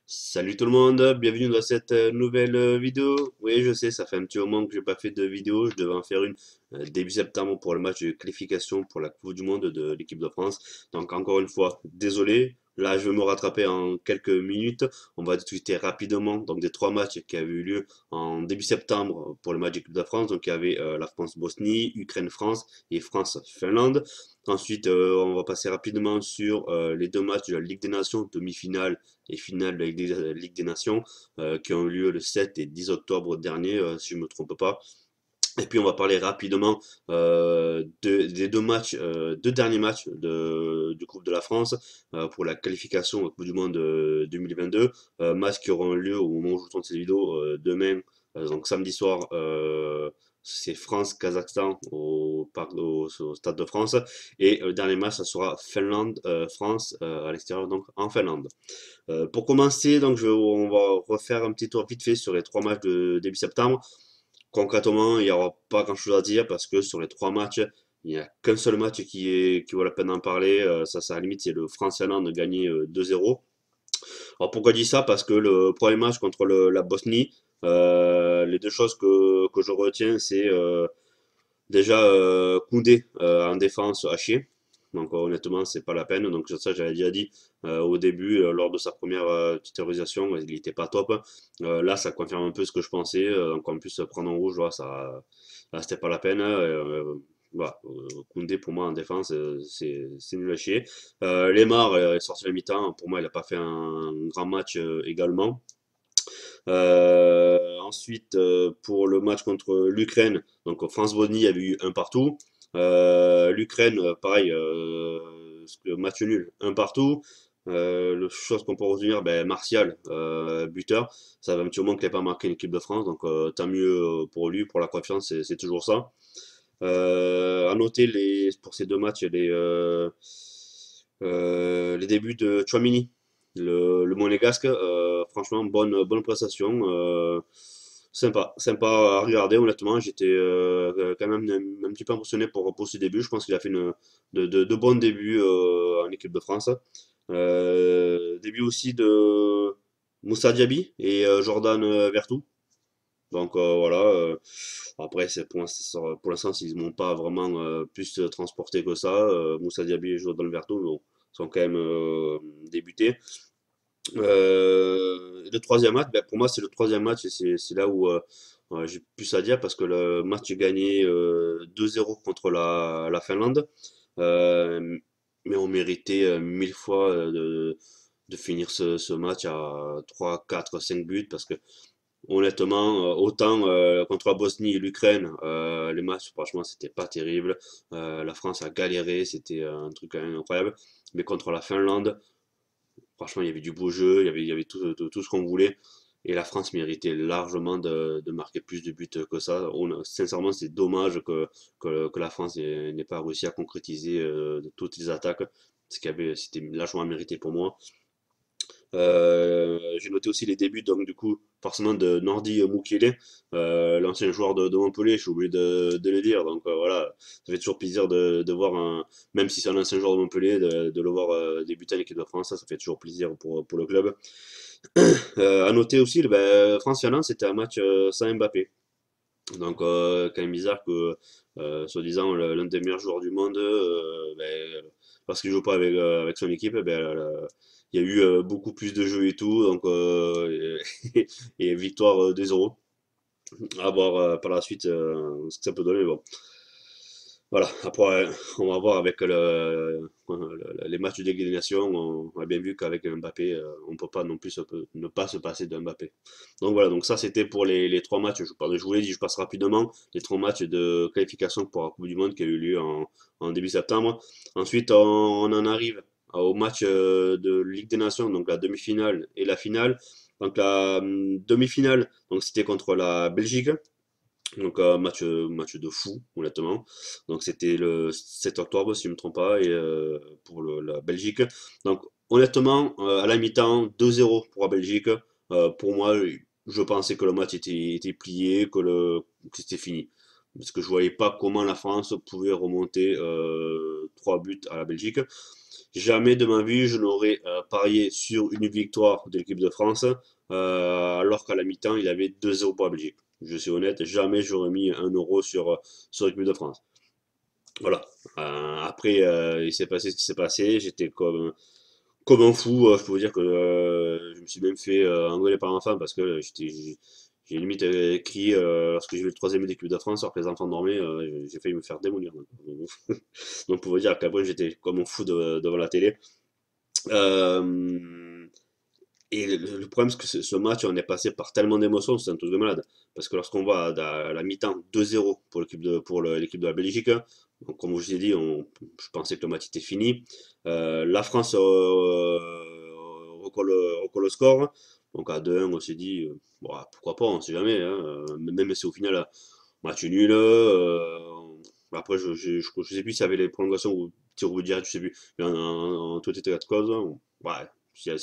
Salut tout le monde, bienvenue dans cette nouvelle vidéo. Oui, je sais, ça fait un petit moment que j'ai pas fait de vidéo. Je devais en faire une début septembre pour le match de qualification pour la Coupe du Monde de l'équipe de France. Donc encore une fois, désolé. Là, je vais me rattraper en quelques minutes. On va discuter rapidement donc des trois matchs qui avaient eu lieu en début septembre pour le match de l'équipe de France. Donc il y avait la France-Bosnie, Ukraine-France et France-Finlande. Ensuite, on va passer rapidement sur les deux matchs de la Ligue des Nations, demi-finale et finale de la Ligue des Nations, qui ont eu lieu le 7 et 10 octobre dernier, si je ne me trompe pas. Et puis on va parler rapidement des deux matchs, deux derniers matchs du groupe de la France pour la qualification au Coupe du Monde 2022. Matchs qui auront lieu au moment où je tourne cette vidéo demain, donc samedi soir. C'est France-Kazakhstan au Stade de France. Et le dernier match, ça sera Finlande-France à l'extérieur, donc en Finlande. Pour commencer, donc on va refaire un petit tour vite fait sur les trois matchs de début septembre. Concrètement, il n'y aura pas grand-chose à dire parce que sur les trois matchs, il n'y a qu'un seul match qui vaut la peine d'en parler. Ça, à la limite, c'est le France-Finlande gagné 2-0. Alors pourquoi je dis ça? Parce que le premier match contre la Bosnie, les deux choses que je retiens, c'est déjà Koundé en défense à chier. Donc honnêtement, c'est pas la peine. Donc ça, j'avais déjà dit au début, lors de sa première titularisation, il était pas top. Là, ça confirme un peu ce que je pensais. Donc en plus, prendre en rouge, voilà, ça, là, c'était pas la peine. Voilà, Koundé pour moi en défense, c'est nul à chier. Lemar est sorti à la mi-temps. Pour moi, il a pas fait un grand match également. Ensuite, pour le match contre l'Ukraine, donc France-Bosnie, il y avait eu un partout. L'Ukraine, pareil, match nul, un partout. Le chose qu'on peut retenir, ben, Martial, buteur. Ça fait un petit moment qu'il n'a pas marqué l'équipe de France, donc tant mieux pour lui, pour la confiance, c'est toujours ça. À noter pour ces deux matchs les débuts de Tchouaméni, le Monégasque. Franchement, bonne prestation. Sympa à regarder, honnêtement. J'étais quand même un petit peu impressionné pour ce début. Je pense qu'il a fait de bons débuts en équipe de France. Début aussi de Moussa Diaby et Jordan Vertou. Donc voilà. Après, pour l'instant, ils m'ont pas vraiment plus transporté que ça. Moussa Diaby et Jordan Vertou bon, sont quand même débutés. Le troisième match, ben, pour moi, c'est le troisième match et c'est là où j'ai plus à dire parce que le match est gagné 2-0 contre la Finlande. Euh, mais on méritait mille fois de finir ce match à 3 4 5 buts parce que honnêtement, autant contre la Bosnie et l'Ukraine, les matchs, franchement, c'était pas terrible. La France a galéré, c'était un truc quand même incroyable. Mais contre la Finlande, franchement, il y avait du beau jeu, il y avait tout ce qu'on voulait. Et la France méritait largement de marquer plus de buts que ça. Sincèrement, c'est dommage que la France n'ait pas réussi à concrétiser toutes les attaques. C'était largement mérité pour moi. J'ai noté aussi les débuts, donc du coup, forcément de Nordi Mukiele, l'ancien joueur de Montpellier, je suis obligé de le dire. Donc voilà, ça fait toujours plaisir de voir même si c'est un ancien joueur de Montpellier, de le voir débuter en équipe de France, ça fait toujours plaisir pour le club. À noter aussi, France-Finlande, c'était un match sans Mbappé. Donc quand même bizarre que, soi-disant, l'un des meilleurs joueurs du monde, parce qu'il joue pas avec son équipe, il y a eu beaucoup plus de jeux et tout, donc et victoire 2-0. À voir par la suite ce que ça peut donner. Bon. Voilà, après on va voir avec les matchs de Ligue des Nations, on a bien vu qu'avec Mbappé, on peut pas non plus ne pas se passer de Mbappé. Donc voilà, donc ça c'était pour les trois matchs. Je vous l'ai dit, je passe rapidement les trois matchs de qualification pour la Coupe du Monde qui a eu lieu en début septembre. Ensuite, on en arrive au match de Ligue des Nations, donc la demi-finale et la finale. Donc la demi-finale, donc c'était contre la Belgique. Donc match de fou, honnêtement. Donc c'était le 7 octobre, si je ne me trompe pas, et pour la Belgique. Donc honnêtement, à la mi-temps, 2-0 pour la Belgique. Pour moi, je pensais que le match était plié, que c'était fini. Parce que je voyais pas comment la France pouvait remonter 3 buts à la Belgique. jamais de ma vie je n'aurais parié sur une victoire de l'équipe de France, alors qu'à la mi-temps il avait 2-0 pour la Belgique. Je suis honnête, jamais j'aurais mis 1 euro sur l'équipe de France. Voilà. Après, il s'est passé ce qui s'est passé. J'étais comme un fou. Je peux vous dire que je me suis même fait engueuler par un fan parce que j'ai limite crié lorsque j'ai vu le troisième but d'équipe de France alors que les enfants dormaient. J'ai failli me faire démolir. Donc pour vous dire qu'après j'étais comme un fou devant la télé. Euh, et le problème, c'est que ce match, on est passé par tellement d'émotions, c'est un truc de malade. Parce que lorsqu'on voit à la mi-temps 2-0 pour l'équipe de la Belgique, donc comme je vous ai dit, je pensais que le match était fini. La France recolle le score. Donc à 2-1, on s'est dit, bon, pourquoi pas, on sait jamais, hein, même si au final, match nul. Après, je sais plus s'il y avait les prolongations ou tir au but direct, je sais plus. Mais en tout état de cause, ouais,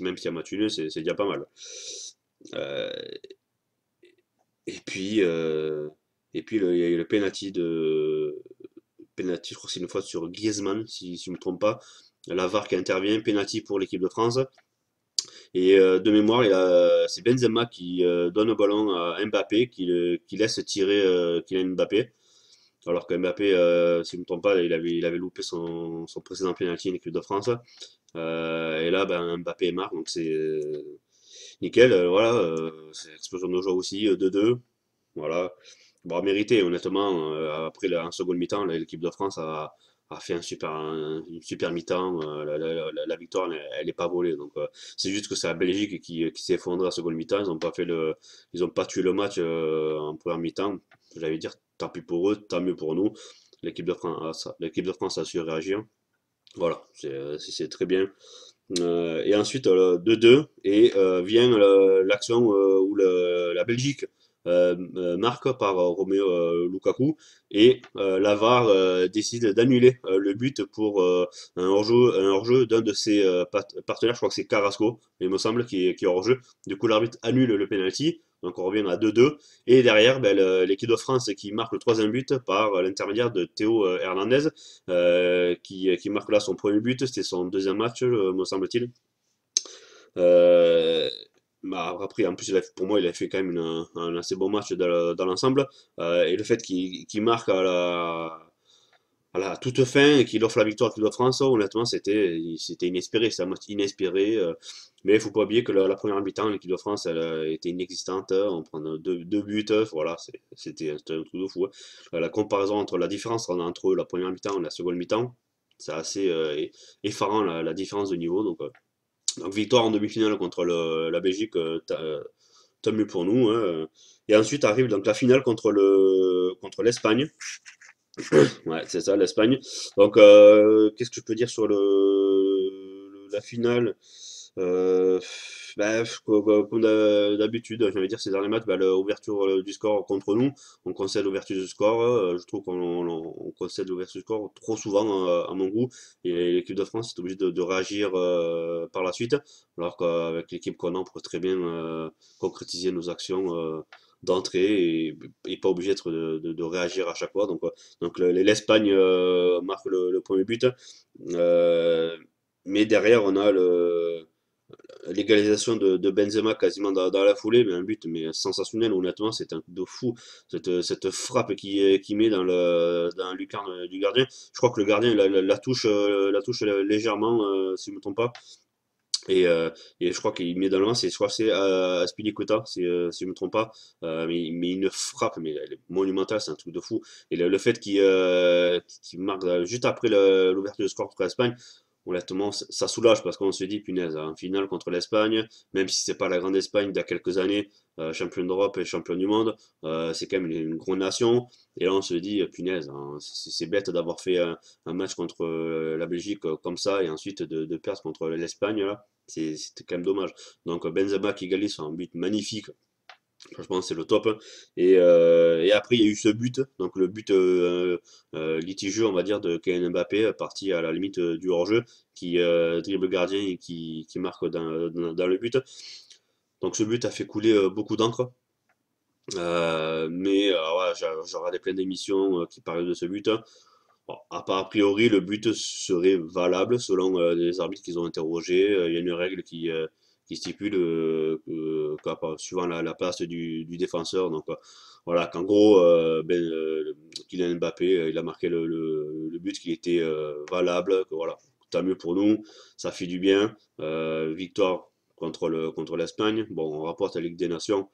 même s'il y a match nul, c'est déjà pas mal. Euh, et puis, euh, il y a eu le penalty, je crois que c'est une fois sur Griezmann, si je ne me trompe pas. La VAR qui intervient, penalty pour l'équipe de France. Et de mémoire, c'est Benzema qui donne le ballon à Mbappé, qui laisse tirer Kylian Mbappé. Alors que Mbappé, si je ne me trompe pas, il avait loupé son précédent penalty en équipe de France. Et là, ben, Mbappé marque, donc c'est nickel. Voilà, c'est explosion de joie aussi, 2-2. Voilà. Bon, mérité, honnêtement. Après, en seconde mi-temps, l'équipe de France a fait une super mi-temps. La victoire, elle n'est pas volée. Donc, c'est juste que c'est la Belgique qui s'est effondrée en seconde mi-temps. Ils ont pas tué le match en première mi-temps. J'allais dire, tant pis pour eux, tant mieux pour nous. L'équipe de France a su réagir. Voilà, c'est très bien. Et ensuite, 2-2, et vient l'action où la Belgique marque par Romeo Lukaku, et la VAR décide d'annuler le but pour un hors-jeu d'un de ses partenaires, je crois que c'est Carrasco, il me semble, qui est hors-jeu. Du coup, l'arbitre annule le penalty. Donc on revient à 2-2. Et derrière, ben, l'équipe de France qui marque le troisième but par l'intermédiaire de Théo Hernandez, qui marque là son premier but. C'était son deuxième match, me semble-t-il. Euh, Bah, après, en plus, pour moi, il a fait quand même un assez bon match dans l'ensemble. Et le fait qu'il marque à la toute fin et qu'il offre la victoire à l'équipe de France, honnêtement, c'était inespéré. C'est un match inespéré. Mais il ne faut pas oublier que la première mi-temps, l'équipe de France, elle était inexistante. On prend deux buts. Voilà, c'était un truc de fou. La comparaison entre la différence entre la première mi-temps et la seconde mi-temps, c'est assez effarant la différence de niveau. Donc victoire en demi-finale contre la Belgique, tant mieux pour nous, hein. Et ensuite arrive donc la finale contre l'Espagne. Ouais, c'est ça, l'Espagne. Donc, qu'est-ce que je peux dire sur la finale? Euh, Bah, comme d'habitude, j'ai envie de dire ces derniers matchs, bah, l'ouverture du score contre nous, on concède l'ouverture du score. Je trouve qu'on concède l'ouverture du score trop souvent à mon goût. Et l'équipe de France est obligée de réagir par la suite, alors qu'avec l'équipe qu'on a, on pourrait très bien concrétiser nos actions d'entrée, et pas obligé de réagir à chaque fois. Donc l'Espagne marque le premier but. Euh, mais derrière, on a l'égalisation de Benzema quasiment dans la foulée, mais un but sensationnel, honnêtement, c'est un truc de fou. Cette frappe qui met dans le lucarne du gardien. Je crois que le gardien la touche légèrement, si je ne me trompe pas. Et je crois qu'il met dans le vent, je crois que c'est Aspilicueta, si je ne me trompe pas. Mais une frappe, mais elle est monumentale, c'est un truc de fou. Et le fait qu'il marque juste après l'ouverture du score contre l'Espagne, honnêtement, ça soulage parce qu'on se dit, punaise, en finale contre l'Espagne, même si c'est pas la grande Espagne d'il y a quelques années, championne d'Europe et championne du monde, c'est quand même une grande nation. Et là, on se dit, punaise, hein, c'est bête d'avoir fait un match contre la Belgique comme ça et ensuite de perdre contre l'Espagne là. C'était quand même dommage. Donc Benzema qui égalise sur un but magnifique. Franchement, c'est le top, hein. Et après, il y a eu ce but, donc le but litigieux, on va dire, de Kylian Mbappé, parti à la limite du hors-jeu, qui dribble le gardien et qui marque dans le but. Donc ce but a fait couler beaucoup d'encre. Mais ouais, j'ai regardé plein d'émissions qui parlaient de ce but. Bon, a priori, le but serait valable selon les arbitres qu'ils ont interrogés. Il y a une règle qui stipule suivant la place du défenseur. Donc voilà, qu'en gros, Kylian Mbappé, il a marqué le but qui était valable. Que, voilà, tant mieux pour nous, ça fait du bien. Victoire contre l'Espagne. Bon, on rapporte la Ligue des Nations.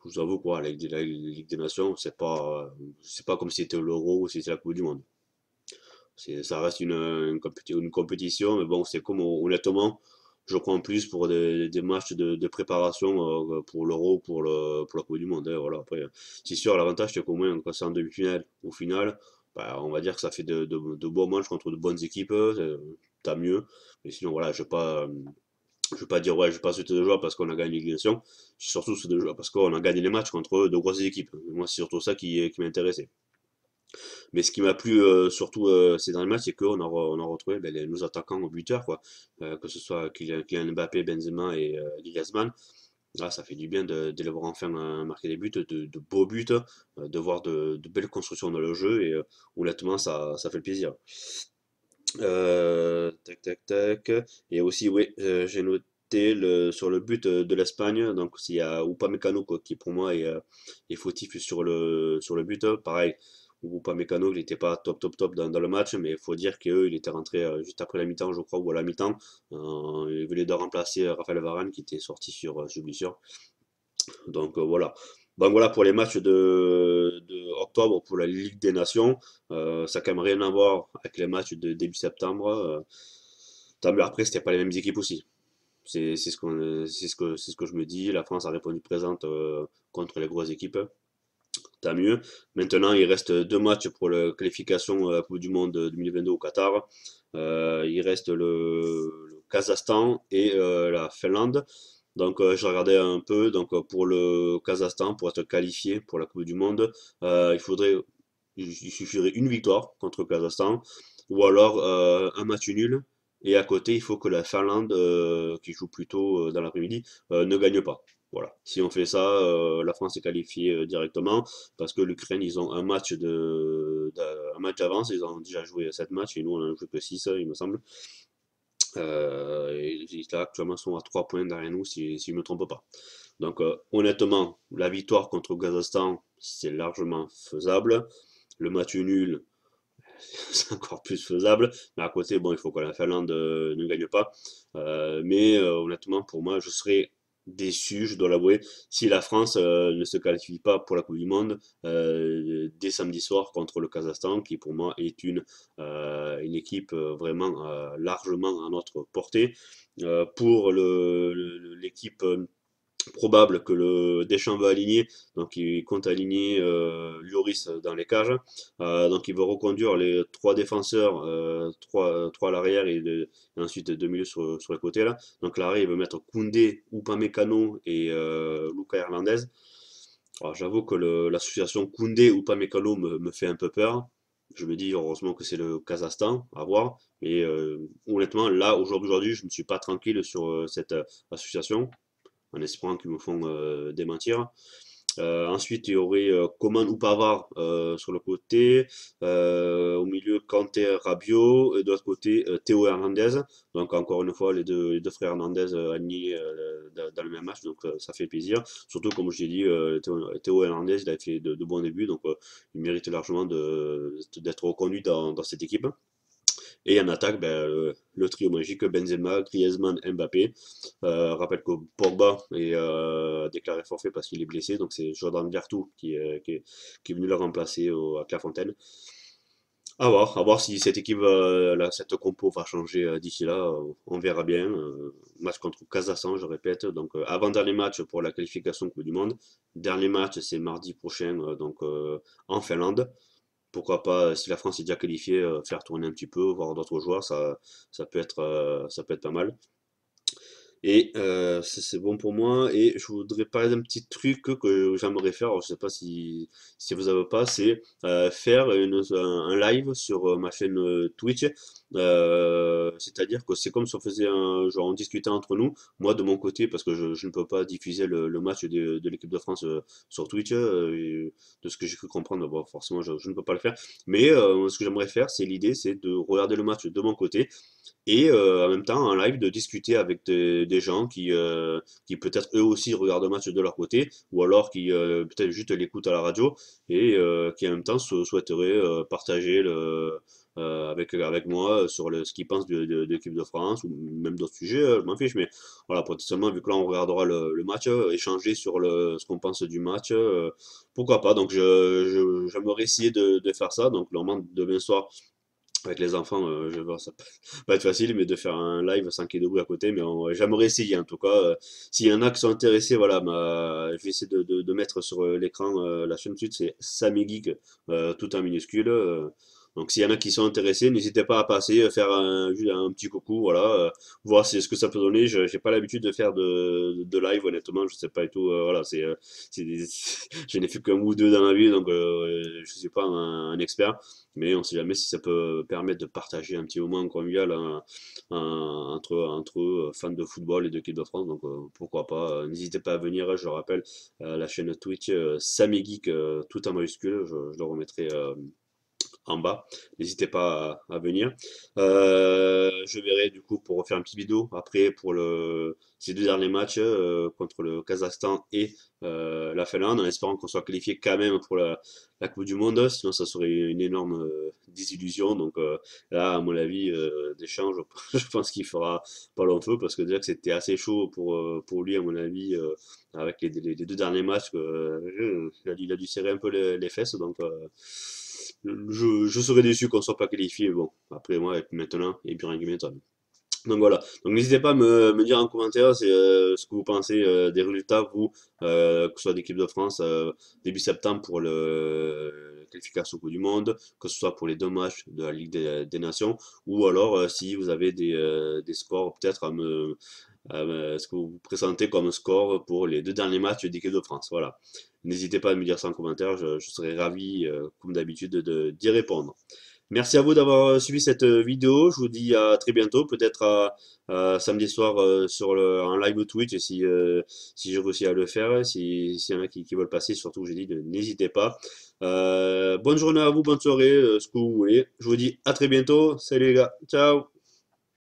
Je vous avoue quoi, la Ligue des Nations, c'est pas comme si c'était l'Euro ou si c'était la Coupe du Monde. Ça reste une compétition, mais bon, c'est comme honnêtement, je crois en plus pour des matchs de préparation pour l'Euro, pour la Coupe du Monde. Hein, voilà. Après, c'est sûr, l'avantage c'est qu'au moins quand c'est en demi-finale ou finale, bah, on va dire que ça fait de bons matchs contre de bonnes équipes, tant mieux. Mais sinon, voilà, je vais pas dire ouais, je passe ce de joie parce qu'on a gagné les Nations, c'est surtout ce de joie parce qu'on a gagné les matchs contre de grosses équipes. Moi, c'est surtout ça qui m'intéressait. Mais ce qui m'a plu surtout ces derniers matchs, c'est on a retrouvé nos attaquants au buteur, quoi. Que ce soit Kylian Mbappé, Benzema et Griezmann. Là, ça fait du bien de les voir enfin marquer des buts, de beaux buts, de voir de belles constructions dans le jeu, et honnêtement, ça fait plaisir. Tac, tac, tac. Et aussi, oui, j'ai noté sur le but de l'Espagne, donc il y a Upamecano quoi, qui pour moi est fautif sur le but. Pareil, Upamecano, il n'était pas top dans le match, mais il faut dire qu'il était rentré juste après la mi-temps, je crois, ou à la mi-temps. Il venait de remplacer Raphaël Varane qui était sorti sur blessure. Donc voilà. Donc voilà pour les matchs de octobre pour la Ligue des Nations. Ça n'a quand même rien à voir avec les matchs de début septembre. Tant mieux après, c'était pas les mêmes équipes aussi. C'est ce que je me dis. La France a répondu présente contre les grosses équipes. Tant mieux. Maintenant, il reste deux matchs pour la qualification à la Coupe du Monde 2022 au Qatar. Il reste le Kazakhstan et la Finlande. Donc, je regardais un peu. Donc, pour le Kazakhstan, pour être qualifié pour la Coupe du Monde, il suffirait une victoire contre le Kazakhstan, ou alors un match nul. Et à côté, il faut que la Finlande, qui joue plutôt dans l'après-midi, ne gagne pas. Voilà. Si on fait ça, la France est qualifiée directement parce que l'Ukraine, ils ont un match d'avance. Ils ont déjà joué 7 matchs et nous, on en a joué que 6 il me semble. Et là, actuellement, sont à 3 points derrière nous, si je ne me trompe pas. Donc, honnêtement, la victoire contre le Kazakhstan, c'est largement faisable. Le match nul, c'est encore plus faisable. Mais à côté, bon, il faut que la Finlande ne gagne pas. Honnêtement, pour moi, je serais déçu, je dois l'avouer, si la France ne se qualifie pas pour la Coupe du Monde dès samedi soir contre le Kazakhstan, qui pour moi est une équipe vraiment largement à notre portée. Pour l'équipe probable que le Deschamps va aligner. Donc il compte aligner Lloris dans les cages. Donc il va reconduire les trois défenseurs, trois à l'arrière et ensuite deux milieux sur les côtés là. Donc l'arrière il veut mettre Koundé, Upamecano et Lucas Hernandez. Alors j'avoue que l'association Koundé-Upamecano me fait un peu peur. Je me dis heureusement que c'est le Kazakhstan, à voir. Mais honnêtement, là, aujourd'hui, je ne suis pas tranquille sur cette association en espérant qu'ils me font démentir. Ensuite, il y aurait Coman ou Pavard sur le côté. Au milieu, Kanté, Rabiot. Et de l'autre côté, Théo Hernandez. Donc, encore une fois, les deux frères Hernandez alignés dans le même match. Donc, ça fait plaisir. Surtout, comme je l'ai dit, Théo Hernandez, il a fait de bons débuts. Donc, il mérite largement d'être reconnu dans cette équipe. Et en attaque, le trio magique Benzema, Griezmann, Mbappé. Rappelle que Pogba est déclaré forfait parce qu'il est blessé, donc c'est Jordan Vertou qui est venu le remplacer à Clairefontaine. À voir si cette équipe, cette compo va changer d'ici là, on verra bien. Match contre Kazakhstan, je répète. Donc avant-dernier match pour la qualification Coupe du Monde. Dernier match, c'est mardi prochain, en Finlande. Pourquoi pas, si la France est déjà qualifiée, faire tourner un petit peu, voir d'autres joueurs, ça peut être pas mal. Et c'est bon pour moi. Et je voudrais parler d'un petit truc que j'aimerais faire. Alors, je sais pas si vous avez pas, c'est faire un live sur ma chaîne Twitch. C'est-à-dire que c'est comme si on faisait un genre on discutait entre nous. Moi de mon côté, parce que je ne peux pas diffuser le match de l'équipe de France sur Twitch. Et de ce que j'ai cru comprendre, bon, forcément je ne peux pas le faire. Mais ce que j'aimerais faire, c'est l'idée, c'est de regarder le match de mon côté et en même temps en live de discuter avec des gens qui peut-être eux aussi regardent le match de leur côté ou alors qui peut-être juste l'écoutent à la radio et qui en même temps souhaiteraient partager avec moi sur ce qu'ils pensent de l'équipe de France ou même d'autres sujets, je m'en fiche, mais voilà, potentiellement vu que là on regardera le match, échanger sur ce qu'on pense du match, pourquoi pas, donc j'aimerais essayer de faire ça, donc normalement demain soir avec les enfants, je vais voir, ça peut pas être facile, mais de faire un live sans qu'il y ait de bruit à côté, mais j'aimerais essayer en tout cas. S'il y en a qui sont intéressés, voilà, je vais essayer de mettre sur l'écran la chaîne suite, c'est Samy Geek, tout en minuscule. Donc s'il y en a qui sont intéressés, n'hésitez pas à passer, faire juste un petit coucou, voilà, voir ce que ça peut donner. Je j'ai pas l'habitude de faire de live, honnêtement, je sais pas et tout. Voilà, je n'ai fait qu'un ou deux dans ma vie, donc je suis pas un expert. Mais on sait jamais si ça peut permettre de partager un petit moment convivial entre fans de football et d'équipe de France. Donc pourquoi pas. N'hésitez pas à venir. Je rappelle la chaîne Twitch Samy Geek, tout en majuscule. Je le remettrai en bas. N'hésitez pas à venir. Je verrai du coup pour refaire une petite vidéo après pour ces deux derniers matchs contre le Kazakhstan et la Finlande, en espérant qu'on soit qualifié quand même pour la Coupe du Monde. Sinon, ça serait une énorme désillusion. Donc là, à mon avis, Deschamps, je pense qu'il fera pas long feu parce que déjà que c'était assez chaud pour lui, à mon avis, avec les deux derniers matchs. Il a dû serrer un peu les fesses. Donc je serais déçu qu'on soit pas qualifié. Bon, après moi, maintenant, et puis rien qui m'étonne. Donc voilà. Donc n'hésitez pas à me dire en commentaire ce que vous pensez des résultats, vous, que ce soit d'équipe de France début septembre pour le qualification Coupe du Monde, que ce soit pour les deux matchs de la Ligue des Nations, ou alors si vous avez des scores peut-être ce que vous présentez comme score pour les deux derniers matchs d'équipe de France. Voilà. N'hésitez pas à me dire ça en commentaire, je serai ravi, comme d'habitude, d'y répondre. Merci à vous d'avoir suivi cette vidéo. Je vous dis à très bientôt, peut-être samedi soir sur un live Twitch si j'ai réussi à le faire. S'il y en a qui veulent passer, surtout, j'ai dit, n'hésitez pas. Bonne journée à vous, bonne soirée, ce que vous voulez. Je vous dis à très bientôt. Salut les gars, ciao!